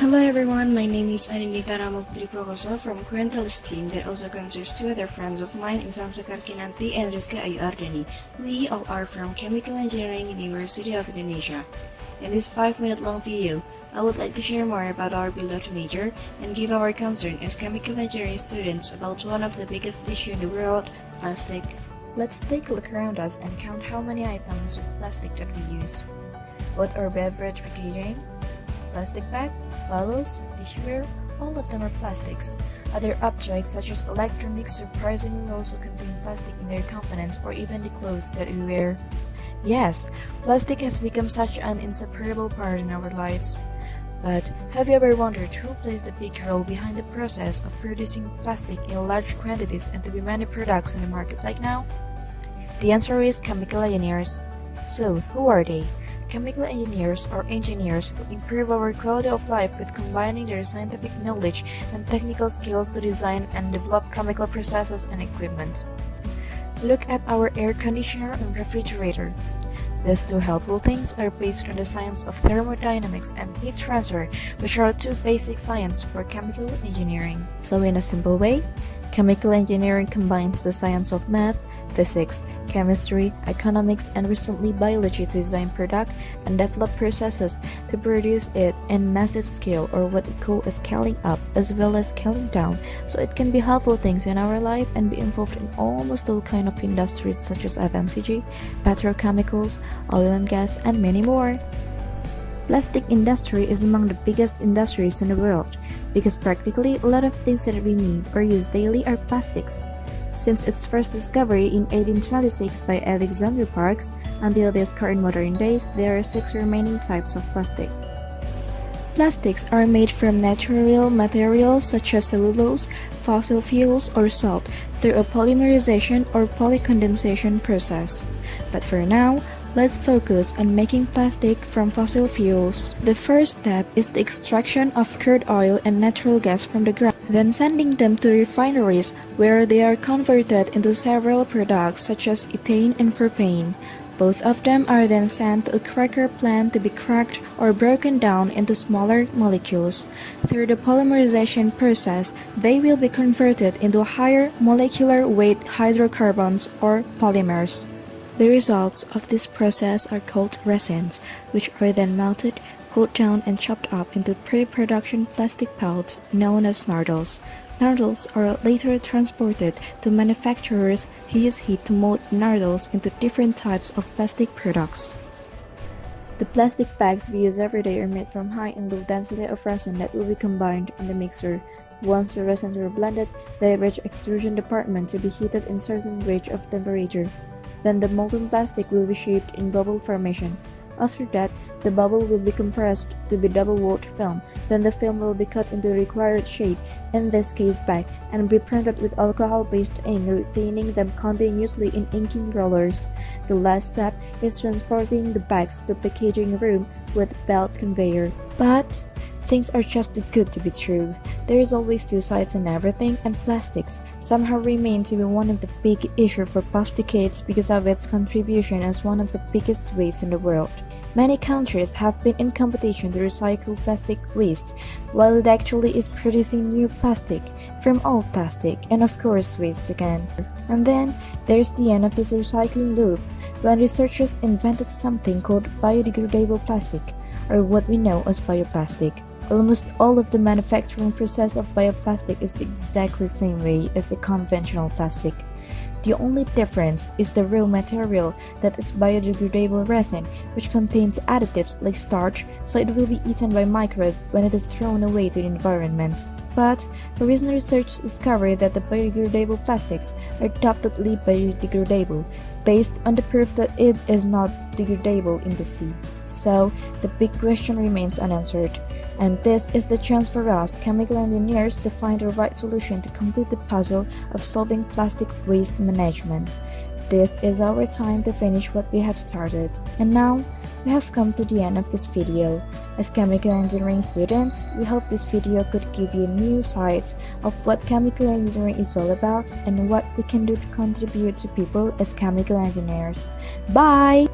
Hello everyone, my name is Anindita Ramoputri Prakoso from Quentalyst team that also consists two other friends of mine, Insansa Karkinanti and Rizka Ayu Ardani. We all are from Chemical Engineering University of Indonesia. In this 5-minute long video, I would like to share more about our beloved major and give our concern as chemical engineering students about one of the biggest issues in the world, plastic. Let's take a look around us and count how many items of plastic that we use. Food or beverage packaging, plastic bag, bottles, tissue, all of them are plastics. Other objects such as electronics surprisingly also contain plastic in their components, or even the clothes that we wear. Yes, plastic has become such an inseparable part in our lives. But have you ever wondered who plays the big role behind the process of producing plastic in large quantities and to be many products on the market like now? The answer is chemical engineers. So, who are they? Chemical engineers are engineers who improve our quality of life with combining their scientific knowledge and technical skills to design and develop chemical processes and equipment. Look at our air conditioner and refrigerator. These two helpful things are based on the science of thermodynamics and heat transfer, which are two basic sciences for chemical engineering. So in a simple way, chemical engineering combines the science of math, physics, chemistry, economics, and recently biology to design product and develop processes to produce it in massive scale, or what we call a scaling up as well as scaling down, so it can be helpful things in our life and be involved in almost all kind of industries such as FMCG, petrochemicals, oil and gas, and many more. Plastic industry is among the biggest industries in the world because practically a lot of things that we need or use daily are plastics. Since its first discovery in 1826 by Alexander Parkes, until this current modern days, there are 6 remaining types of plastic. Plastics are made from natural materials such as cellulose, fossil fuels, or salt through a polymerization or polycondensation process. But for now, let's focus on making plastic from fossil fuels. The first step is the extraction of crude oil and natural gas from the ground, then sending them to refineries where they are converted into several products such as ethane and propane. Both of them are then sent to a cracker plant to be cracked or broken down into smaller molecules. Through the polymerization process, they will be converted into higher molecular weight hydrocarbons or polymers. The results of this process are called resins, which are then melted, cooled down, and chopped up into pre-production plastic pellets known as nardles. Nardles are later transported to manufacturers who use heat to mold nardles into different types of plastic products. The plastic bags we use every day are made from high and low density of resin that will be combined in the mixer. Once the resins are blended, they reach extrusion department to be heated in certain range of temperature. Then the molten plastic will be shaped in bubble formation. After that, the bubble will be compressed to be double-walled film. Then the film will be cut into the required shape, in this case bag, and be printed with alcohol-based ink, retaining them continuously in inking rollers. The last step is transporting the bags to the packaging room with belt conveyor. But things are just too good to be true. There is always two sides in everything, and plastics somehow remain to be one of the big issues for past decades because of its contribution as one of the biggest wastes in the world. Many countries have been in competition to recycle plastic waste, while it actually is producing new plastic from old plastic and of course waste again. And then there's the end of this recycling loop, when researchers invented something called biodegradable plastic, or what we know as bioplastic. Almost all of the manufacturing process of bioplastic is the exactly same way as the conventional plastic. The only difference is the raw material that is biodegradable resin, which contains additives like starch, so it will be eaten by microbes when it is thrown away to the environment. But the recent research discovered that the biodegradable plastics are doubtedly biodegradable, based on the proof that it is not degradable in the sea. So, the big question remains unanswered. And this is the chance for us, chemical engineers, to find the right solution to complete the puzzle of solving plastic waste management. This is our time to finish what we have started. And now, we have come to the end of this video. As chemical engineering students, we hope this video could give you new sight of what chemical engineering is all about and what we can do to contribute to people as chemical engineers. Bye!